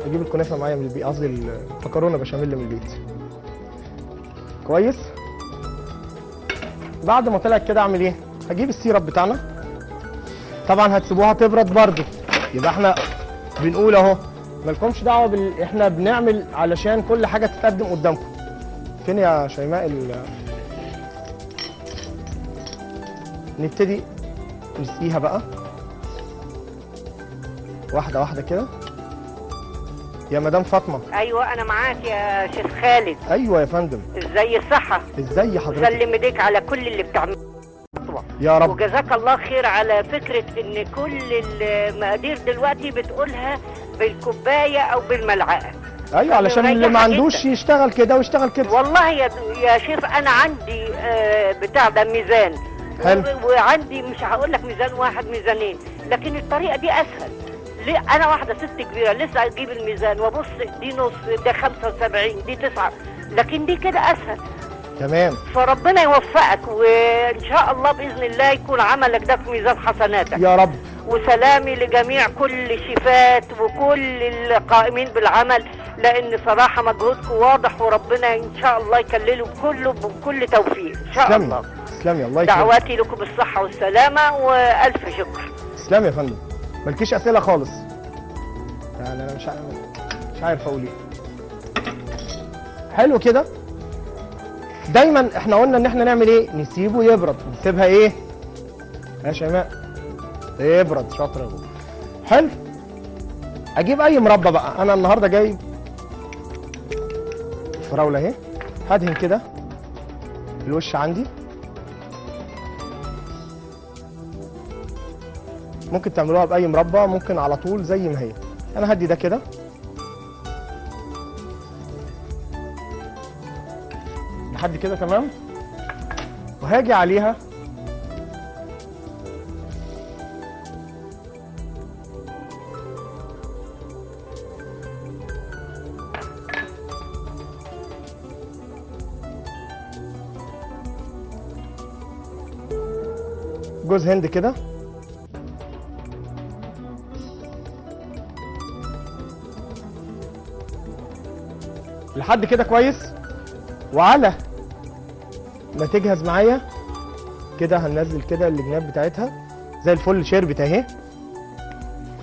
اجيب الكنافه معايا من البيت، قصدي المكرونه بشاميل من البيت. كويس. بعد ما طلعت كده اعمل ايه؟ هجيب السيرب بتاعنا. طبعا هتسيبوها تبرد برده، يبقى احنا بنقول اهو مالكمش دعوه احنا بنعمل علشان كل حاجه تتقدم قدامكم. فين يا شيماء نبتدي نسقيها بقى واحده واحده كده يا مدام فاطمه. ايوه انا معاك يا شيخ خالد. ايوه يا فندم. ازاي الصحه؟ ازاي حضرتك؟ سلم ايديك على كل اللي بتعمله يا رب. وجزاك الله خير على فكره ان كل المقادير دلوقتي بتقولها بالكوبايه او بالملعقه. ايوه علشان اللي ما عندوش يشتغل كده ويشتغل كده. والله يا شيخ انا عندي بتاع ده ميزان حلو. وعندي مش هقول لك ميزان واحد، ميزانين، لكن الطريقه دي اسهل. ليه؟ انا واحده ست كبيره لسه اجيب الميزان وابص دي نص، ده 75، دي 9، لكن دي كده اسهل. تمام. فربنا يوفقك وان شاء الله باذن الله يكون عملك ده في ميزان حسناتك يا رب. وسلامي لجميع كل الشيفات وكل القائمين بالعمل، لان صراحه مجهودكم واضح وربنا ان شاء الله يكلله بكل توفيق ان شاء الله. تسلمي الله يكرمك. دعواتي لكم بالصحه والسلامه والف شكر. تسلمي يا فندم. مالكيش اسئله خالص. يعني انا مش عارف اقول ايه. حلو كده. دايما احنا قلنا ان احنا نعمل ايه؟ نسيبه يبرد. نسيبها ايه يا شيماء؟ يبرد. شاطره يا بابا. حلو. اجيب اي مربى بقى. انا النهارده جايب فراوله اهي، هدهن كده الوش عندي. ممكن تعملوها باي مربى، ممكن على طول زي ما هي. انا هدي ده كده لحد كده تمام، وهاجي عليها جوز هند كده. لحد كده كويس. وعلى ما تجهز معايا كده هننزل كده الجناب بتاعتها زي الفل. شربت اهي.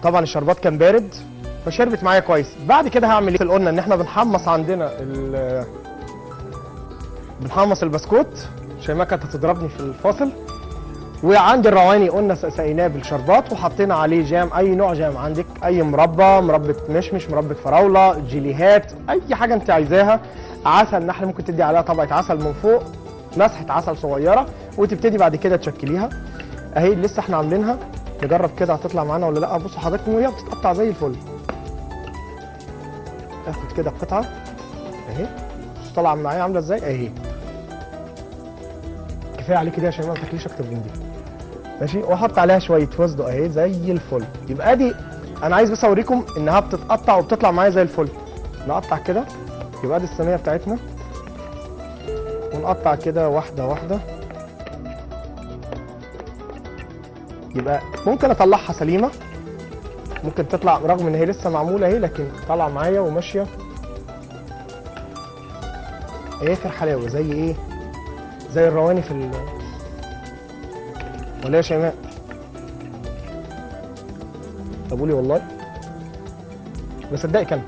طبعا الشربات كان بارد فشربت معايا كويس. بعد كده هعمل ايه؟ قلنا ان احنا بنحمص عندنا بنحمص البسكوت. شيماء كانت هتضربني في الفاصل. وعندي الرواني قلنا سقيناه بالشربات وحطينا عليه جام، اي نوع جام عندك، اي مربى مشمش، مربى فراوله، جيليهات، اي حاجه انت عايزاها. عسل نحل ممكن تدي عليها طبقه عسل من فوق، مسحه عسل صغيره، وتبتدي بعد كده تشكليها. اهي لسه احنا عاملينها. نجرب كده هتطلع معانا ولا لا. بصوا حضراتكم وهي بتتقطع زي الفل. اخد كده قطعه اهي. طالعه معايا عامله ازاي اهي. كفايه عليك كده يا شيماء، ما تاكليش اكتر من دي ماشي. واحط عليها شويه فستق اهي زي الفل. يبقى دي انا عايز بس اوريكم انها بتتقطع وبتطلع معايا زي الفل. نقطع كده. يبقى دي الصينيه بتاعتنا. ونقطع كده واحده واحده. يبقى ممكن اطلعها سليمه، ممكن تطلع رغم ان هي لسه معموله اهي، لكن طالعه معايا وماشيه اخر حلاوه. زي ايه؟ زي الرواني في ولا يا شيماء؟ طب قولي والله بصدقك انا.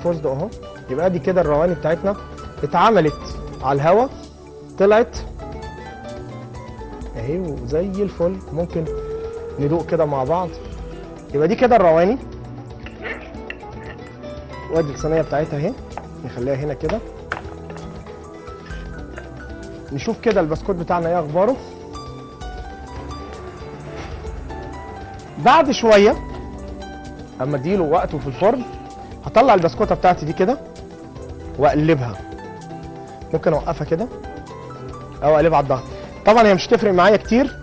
فستق اهو. يبقى دي كده الرواني بتاعتنا اتعملت على الهوا، طلعت اهي وزي الفل. ممكن ندوق كده مع بعض. يبقى دي كده الرواني. وادي الصينيه بتاعتها اهي. نخليها هنا كده. نشوف كده البسكوت بتاعنا ايه اخباره. بعد شويه اما اديله وقته في الفرن هطلع البسكوته بتاعتي دي كده واقلبها. ممكن اوقفها كده او اقلبها على الظهر. طبعا هي مش هتفرق معايا كتير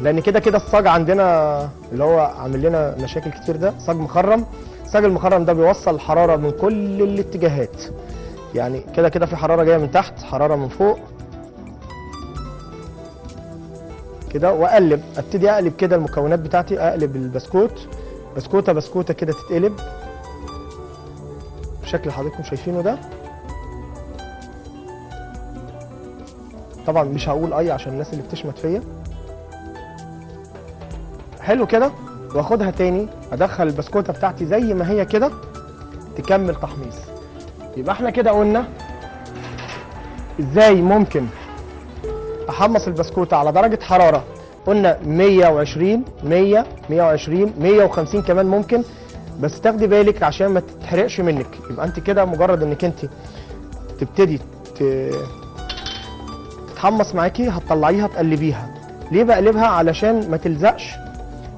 لان كده كده الصاج عندنا اللي هو عامل لنا مشاكل كتير ده صاج مخرم. الصاج المخرم ده بيوصل الحراره من كل الاتجاهات. يعني كده كده في حراره جايه من تحت، حراره من فوق كده. واقلب، ابتدي اقلب كده المكونات بتاعتي. اقلب البسكوت بسكوته كده تتقلب بالشكل اللي حضراتكم شايفينه ده. طبعا مش هقول اي عشان الناس اللي بتشمت فيا. حلو كده. واخدها تاني ادخل البسكوته بتاعتي زي ما هي كده تكمل تحميص. يبقى احنا كده قلنا ازاي ممكن احمص البسكوته على درجه حراره. قلنا 120 100 120 150 كمان ممكن، بس تاخدي بالك عشان ما تتحرقش منك. يبقى انت كده مجرد انك انت تبتدي تتحمص معاكي هتطلعيها تقلبيها. ليه بقلبها؟ علشان ما تلزقش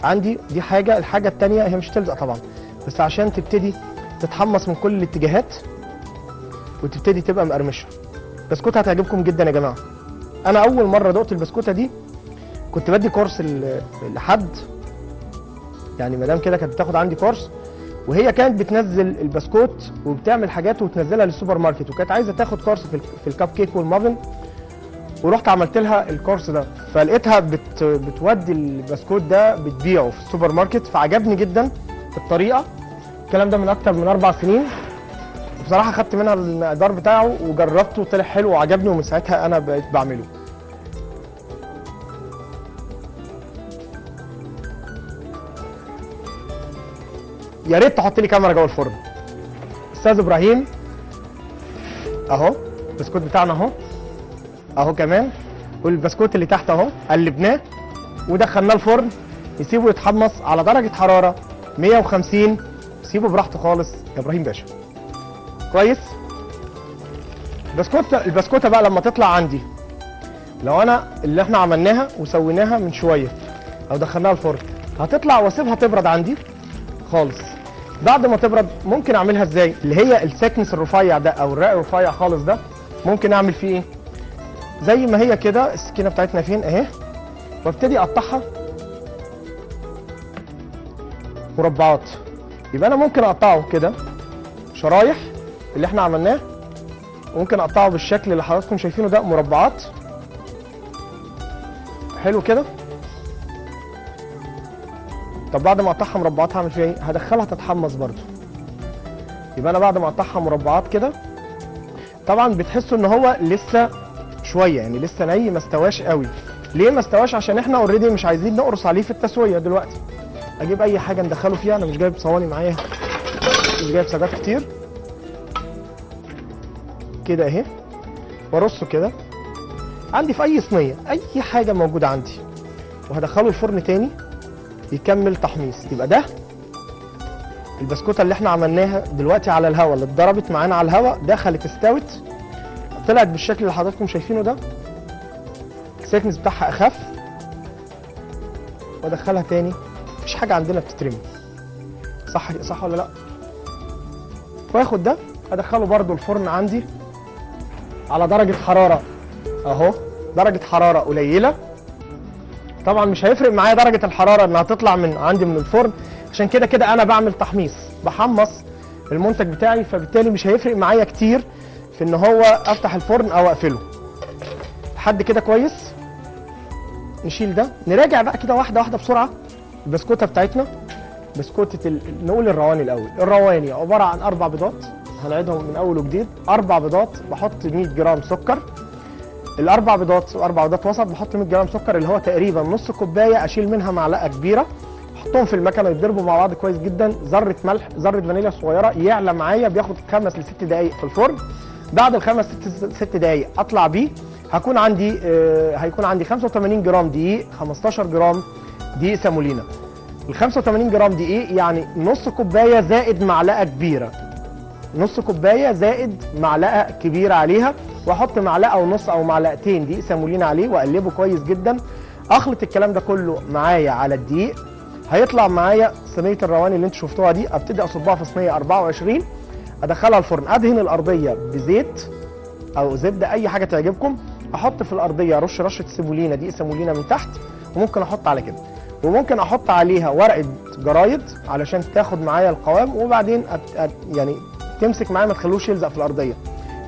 عندي. دي حاجه. الحاجه الثانيه هي مش تلزق طبعا، بس عشان تبتدي تتحمص من كل الاتجاهات وتبتدي تبقى مقرمشه. البسكوته هتعجبكم جدا يا جماعه. انا اول مره دقت البسكوته دي كنت بدي كورس لحد، يعني مدام كده كانت بتاخد عندي كورس، وهي كانت بتنزل البسكوت وبتعمل حاجات وتنزلها للسوبر ماركت، وكانت عايزه تاخد كورس في الكب كيك والمافن. ورحت عملت لها الكورس ده، فلقيتها بتودي البسكوت ده بتبيعه في السوبر ماركت، فعجبني جدا الطريقه. الكلام ده من اكتر من 4 سنين. بصراحه خدت منها المقدار بتاعه وجربته وطلع حلو وعجبني، ومن ساعتها انا بقيت بعمله. يا ريت تحط لي كاميرا جوه الفرن. استاذ ابراهيم اهو البسكوت بتاعنا اهو كمان، والبسكوت اللي تحت اهو قلبناه ودخلناه الفرن. نسيبه يتحمص على درجه حراره 150. سيبه براحته خالص يا ابراهيم باشا. كويس. البسكوته بقى لما تطلع عندي، لو انا اللي احنا عملناها وسويناها من شويه او دخلناها الفرن، هتطلع واسيبها تبرد عندي خالص. بعد ما تبرد ممكن اعملها ازاي؟ اللي هي السكنس الرفيع ده او الرق الرفيع خالص ده، ممكن اعمل فيه ايه؟ زي ما هي كده. السكينه بتاعتنا فين اهي، وابتدي اقطعها مربعات. يبقى انا ممكن اقطعه كده شرايح اللي احنا عملناه، وممكن اقطعه بالشكل اللي حضراتكم شايفينه ده مربعات. حلو كده. طب بعد ما اقطعها مربعات هعمل فيها ايه؟ هدخلها تتحمص برضو. يبقى انا بعد ما اقطعها مربعات كده، طبعا بتحسوا ان هو لسه شويه، يعني لسه ني، ما استواش قوي. ليه ما استواش؟ عشان احنا اوريدي مش عايزين نقرص عليه في التسويه دلوقتي. اجيب اي حاجه ندخله فيها، انا مش جايب صواني معايا، مش جايب سجات كتير كده اهي، وارصه كده عندي في اي صينيه، اي حاجه موجوده عندي، وهدخله الفرن تاني يكمل تحميص. يبقى ده البسكوته اللي احنا عملناها دلوقتي على الهواء، اللي اتضربت معانا على الهواء، دخلت استوت، طلعت بالشكل اللي حضراتكم شايفينه ده، السيكنس بتاعها اخف، وادخلها تاني. مفيش حاجه عندنا بتترمي، صح ولا لا؟ واخد ده ادخله برده الفرن عندي على درجه حراره اهو، درجه حراره قليله. طبعا مش هيفرق معايا درجه الحراره انها تطلع من عندي من الفرن، عشان كده كده انا بعمل تحميص، بحمص المنتج بتاعي، فبالتالي مش هيفرق معايا كتير في ان هو افتح الفرن او اقفله. لحد كده كويس. نشيل ده، نراجع بقى كده واحده واحده بسرعه. البسكوته بتاعتنا بسكوته نقول الرواني الاول. الرواني عباره عن 4 بيضات، هنعيدهم من اول وجديد. 4 بيضات، بحط 100 جرام سكر. الاربع بيضات 4 بيضات وسط، بحط 100 جرام سكر اللي هو تقريبا نص كوبايه، اشيل منها معلقه كبيره، احطهم في المكنه يتضربوا مع بعض كويس جدا. ذره ملح، ذره فانيليا صغيره، يعلى معايا، بياخد 5 ل 6 دقائق في الفرن. بعد ال5 6 دقائق اطلع بيه، هيكون عندي 85 جرام دقيق، 15 جرام دقيق سامولينا. ال 85 جرام دقيق يعني نص كوبايه زائد معلقه كبيره، نص كوبايه زائد معلقه كبيره عليها، واحط معلقه ونص او معلقتين دقيق سامولينا عليه، واقلبه كويس جدا. اخلط الكلام ده كله معايا على الدقيق، هيطلع معايا صينيه الرواني اللي انتوا شفتوها دي. ابتدي اصبها في صينيه 24، ادخلها الفرن، ادهن الارضيه بزيت او زبده، اي حاجه تعجبكم. احط في الارضيه رشه سيمولينا، دقيق سيمولينا من تحت، وممكن احط على كده، وممكن احط عليها ورقه جرايد علشان تاخد معايا القوام، وبعدين يعني تمسك معايا، ما تخلوش يلزق في الارضيه.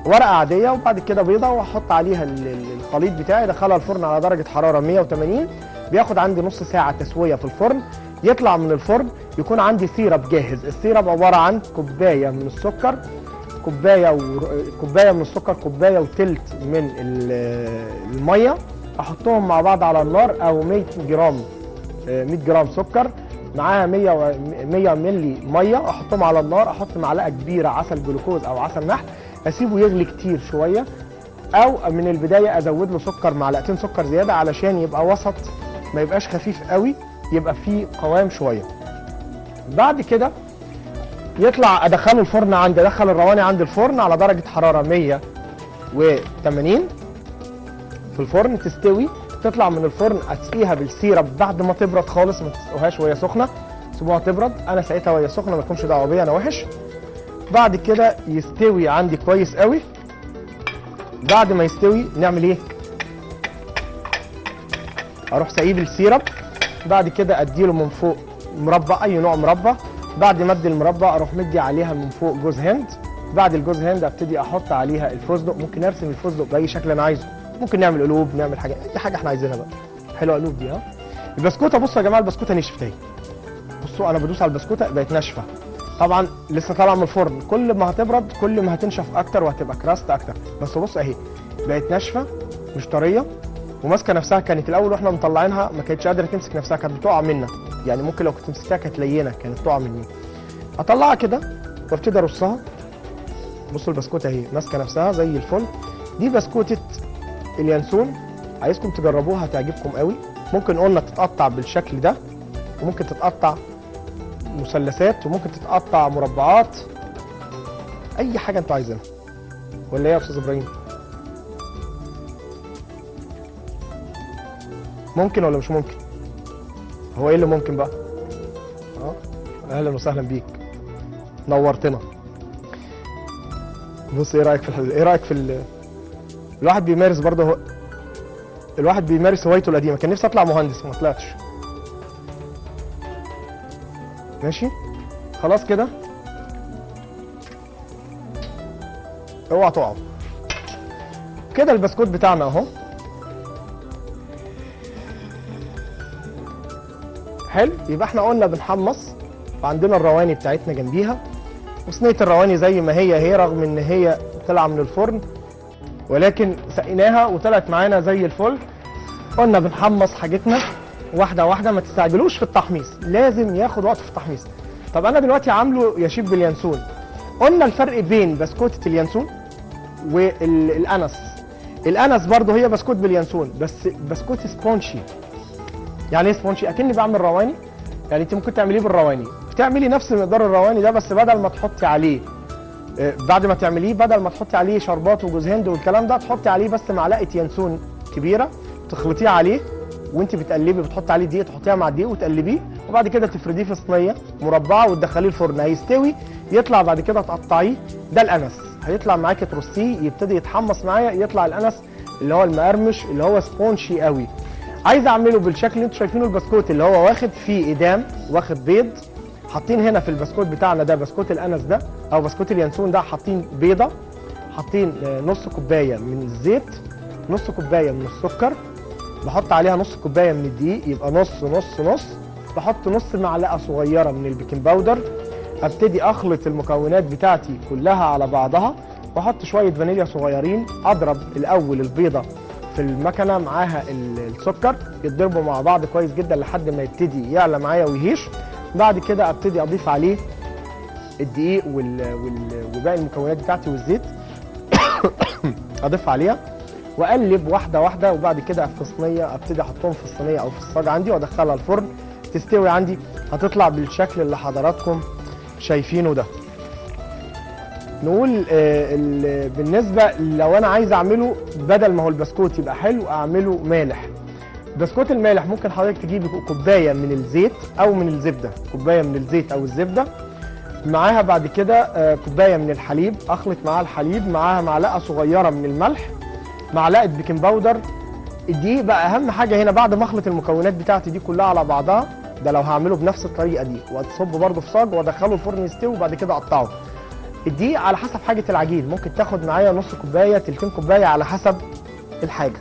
ورقه عاديه، وبعد كده بيضه، واحط عليها الخليط بتاعي، ادخلها الفرن على درجه حراره 180. بياخد عندي نص ساعه تسويه في الفرن. يطلع من الفرن يكون عندي سيرب جاهز. السيرب عباره عن كوبايه من السكر، كوبايه من السكر، كوبايه وتلت من الميه، احطهم مع بعض على النار، او 100 جرام سكر معاها 100 مللي ميه، احطهم على النار. احط معلقه كبيره عسل جلوكوز او عسل نحل، اسيبه يغلي كتير شويه، او من البدايه ازود له سكر، معلقتين سكر زياده، علشان يبقى وسط، ما يبقاش خفيف قوي، يبقى فيه قوام شويه. بعد كده يطلع ادخله الفرن عندي، ادخل الرواني عندي الفرن على درجه حراره 180 في الفرن، تستوي. تطلع من الفرن، اسقيها بالسيرب بعد ما تبرد خالص، ما تسقوهاش وهي سخنه، سيبوها تبرد. انا سقيتها وهي سخنه، ما لكمش دعوه بيا، انا وحش. بعد كده يستوي عندي كويس قوي. بعد ما يستوي نعمل ايه؟ اروح سقيه بالسيرب. بعد كده اديله من فوق مربى، اي نوع مربى. بعد ما ادي المربى اروح مدي عليها من فوق جوز هند. بعد الجوز هند ابتدي احط عليها الفستق. ممكن ارسم الفستق باي شكل انا عايزه، ممكن نعمل قلوب، نعمل حاجه، اي حاجه احنا عايزينها بقى. حلوه قلوب دي. البسكوته بصوا يا جماعه، البسكوته نشفت اهي. بصوا انا بدوس على البسكوته بقت ناشفه، طبعا لسه طالعه من الفرن. كل ما هتبرد كل ما هتنشف اكتر، وهتبقى كراست اكتر. بس بص اهي بقت ناشفه، مش طريه، وماسكه نفسها. كانت الاول واحنا مطلعينها ما كانتش قادره تمسك نفسها، كانت بتقع منا، يعني ممكن لو كنت مسكتها كانت لينه، كانت تقع مني. اطلعها كده وابتدي ارصها. بصوا البسكوته اهي ماسكه نفسها زي الفل. دي بسكوته اليانسون، عايزكم تجربوها، هتعجبكم قوي. ممكن قلنا تتقطع بالشكل ده، وممكن تتقطع مثلثات، وممكن تتقطع مربعات، اي حاجه انتوا عايزينها. ولا ايه يا استاذ ابراهيم؟ ممكن ولا مش ممكن؟ هو ايه اللي ممكن بقى؟ اهلا وسهلا بيك، نورتنا. بص ايه رايك في ايه رايك في الواحد بيمارس برضه الواحد بيمارس هوايته القديمه. كان نفسي اطلع مهندس، ما طلعتش. ماشي خلاص كده، اوعى تقعوا كده. البسكوت بتاعنا اهو حلو. يبقى احنا قلنا بنحمص وعندنا الرواني بتاعتنا جنبيها، وصينيه الرواني زي ما هي رغم ان هي طالعه من الفرن ولكن سقيناها وطلعت معانا زي الفل. قلنا بنحمص حاجتنا واحده واحده، ما تستعجلوش في التحميص، لازم ياخد وقت في التحميص. طب انا دلوقتي عامله يا شيف باليانسون. قلنا الفرق بين بسكوته اليانسون والانس. الانس برضه هي بسكوت باليانسون بس بسكوت سبونشي. يعني ايه سبونشي؟ اكني بعمل رواني، يعني انت ممكن تعمليه بالرواني، بتعملي نفس مقدار الرواني ده بس بدل ما تحطي عليه بعد ما تعمليه بدل ما تحطي عليه شربات وجوز هند والكلام ده، تحطي عليه بس معلقه يانسون كبيره تخلطيه عليه، وانت بتقلبي بتحطي عليه دقيق، تحطيها مع الدقيق وتقلبيه، وبعد كده تفرديه في صينيه مربعه وتدخليه الفرن. هيستوي يطلع بعد كده تقطعيه. ده الانس هيطلع معاكي ترصيه يبتدي يتحمص معايا، يطلع الانس اللي هو المقرمش اللي هو سبونشي قوي. عايز اعمله بالشكل اللي انتوا شايفينه، البسكوت اللي هو واخد فيه ايدام، واخد بيض. حاطين هنا في البسكوت بتاعنا ده بسكوت الانس ده او بسكوت اليانسون ده، حاطين بيضه، حاطين نص كوبايه من الزيت، نص كوبايه من السكر، بحط عليها نص كوبايه من الدقيق، يبقى نص نص نص. بحط نص معلقه صغيره من البيكنج باودر. ابتدي اخلط المكونات بتاعتي كلها على بعضها، واحط شويه فانيليا صغيرين. اضرب الاول البيضه في المكنه معاها السكر، يتضربوا مع بعض كويس جدا لحد ما يبتدي يعلى معايا ويهيش. بعد كده ابتدي اضيف عليه الدقيق وباقي المكونات بتاعتي والزيت اضيف عليها واقلب واحده واحده، وبعد كده في صينيه ابتدي احطهم في الصينيه او في الصاج عندي وادخلها الفرن تستوي عندي. هتطلع بالشكل اللي حضراتكم شايفينه ده. نقول بالنسبه لو انا عايز اعمله بدل ما هو البسكوت يبقى حلو اعمله مالح. بسكوت المالح ممكن حضرتك تجيبي كوبايه من الزيت او من الزبده، كوبايه من الزيت او الزبده معاها بعد كده كوبايه من الحليب، اخلط معاها الحليب، معاها معلقه صغيره من الملح، معلقه بيكنج باودر. الدقيق بقى اهم حاجه هنا. بعد ما اخلط المكونات بتاعتي دي كلها على بعضها، ده لو هعمله بنفس الطريقه دي، واتصب برده في صاج وادخله الفرن يستوي وبعد كده اقطعه. الدقيق على حسب حاجه العجين، ممكن تاخد معايا نص كوبايه تلتين كوبايه على حسب الحاجه.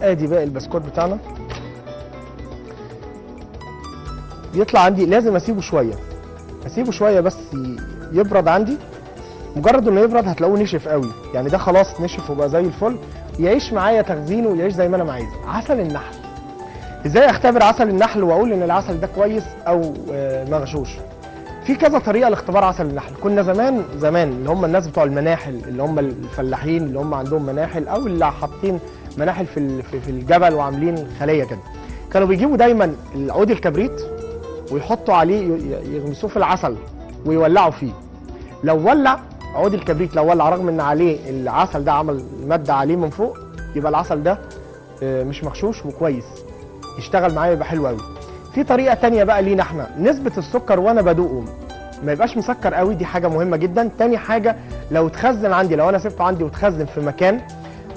ادي باقي البسكوت بتاعنا. بيطلع عندي لازم اسيبه شويه بس يبرد عندي. مجرد انه يبرد هتلاقوه نشف قوي، يعني ده خلاص نشف وبقى زي الفل. يعيش معايا تخزينه ويعيش زي ما انا عايز. عسل النحل، ازاي اختبر عسل النحل واقول ان العسل ده كويس او مغشوش؟ في كذا طريقه لاختبار عسل النحل. كنا زمان اللي هم الناس بتوع المناحل، اللي هم الفلاحين اللي هم عندهم مناحل او اللي حاطين مناحل في الجبل وعاملين خليه كده، كانوا بيجيبوا دايما العود الكبريت ويحطوا عليه، يغمسوه في العسل ويولعوا فيه. لو ولع عود الكبريت، لو ولع رغم ان عليه العسل ده عمل ماده عليه من فوق، يبقى العسل ده مش مغشوش وكويس، يشتغل معايا يبقى حلو قوي. في طريقه تانية بقى لينا احنا، نسبه السكر وانا بدوقه ما يبقاش مسكر قوي، دي حاجه مهمه جدا. تاني حاجه لو اتخزن عندي، لو انا سبته عندي واتخزن في مكان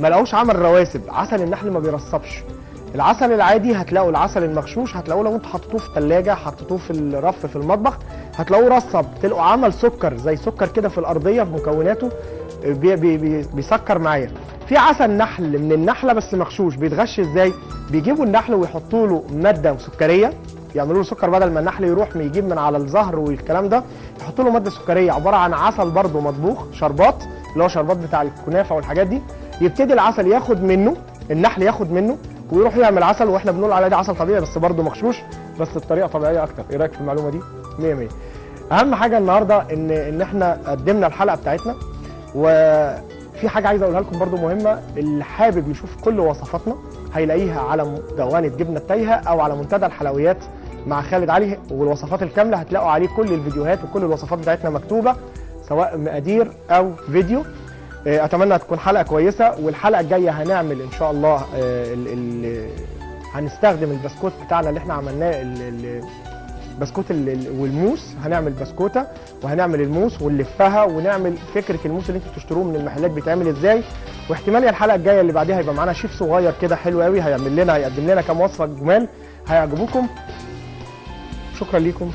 ما لقوش عمل رواسب، عسل النحل ما بيرصبش. العسل العادي هتلاقوا، العسل المغشوش هتلاقوه لو انتوا حطيتوه في الثلاجه، حطيتوه في الرف في المطبخ، هتلاقوه رصب، تلاقوا عمل سكر زي سكر كده في الارضيه في مكوناته، بيسكر معايا. في عسل نحل من النحله بس مغشوش، بيتغش ازاي؟ بيجيبوا النحل ويحطوا له ماده سكريه، يعملوا له سكر بدل ما النحل يروح يجيب من على الزهر والكلام ده، يحطوا له ماده سكريه عباره عن عسل برده مطبوخ، شربات اللي هو شربات بتاع الكنافه والحاجات دي. يبتدي العسل ياخد منه، النحل ياخد منه ويروح يعمل عسل، واحنا بنقول عليه ده عسل طبيعي بس برده مغشوش، بس الطريقه طبيعيه اكتر. ايه رايك في المعلومه دي؟ 100 100. اهم حاجه النهارده ان احنا قدمنا الحلقه بتاعتنا. وفي حاجه عايز اقولها لكم برده مهمه، اللي حابب يشوف كل وصفاتنا هيلاقيها على دوانه جبنه التايهه او على منتدى الحلويات مع خالد علي، والوصفات الكامله هتلاقوا عليه كل الفيديوهات وكل الوصفات بتاعتنا مكتوبه سواء مقادير او فيديو. اتمنى تكون حلقه كويسه، والحلقه الجايه هنعمل ان شاء الله هنستخدم البسكوت بتاعنا اللي احنا عملناه، البسكوت والموس. هنعمل بسكوته وهنعمل الموس ونلفها ونعمل فكره الموس اللي انتوا بتشتروه من المحلات بيتعمل ازاي. واحتمال الحلقه الجايه اللي بعديها هيبقى معانا شيف صغير كده حلو قوي، هيقدم لنا كام وصفه جمال هيعجبوكم. شكرا ليكم.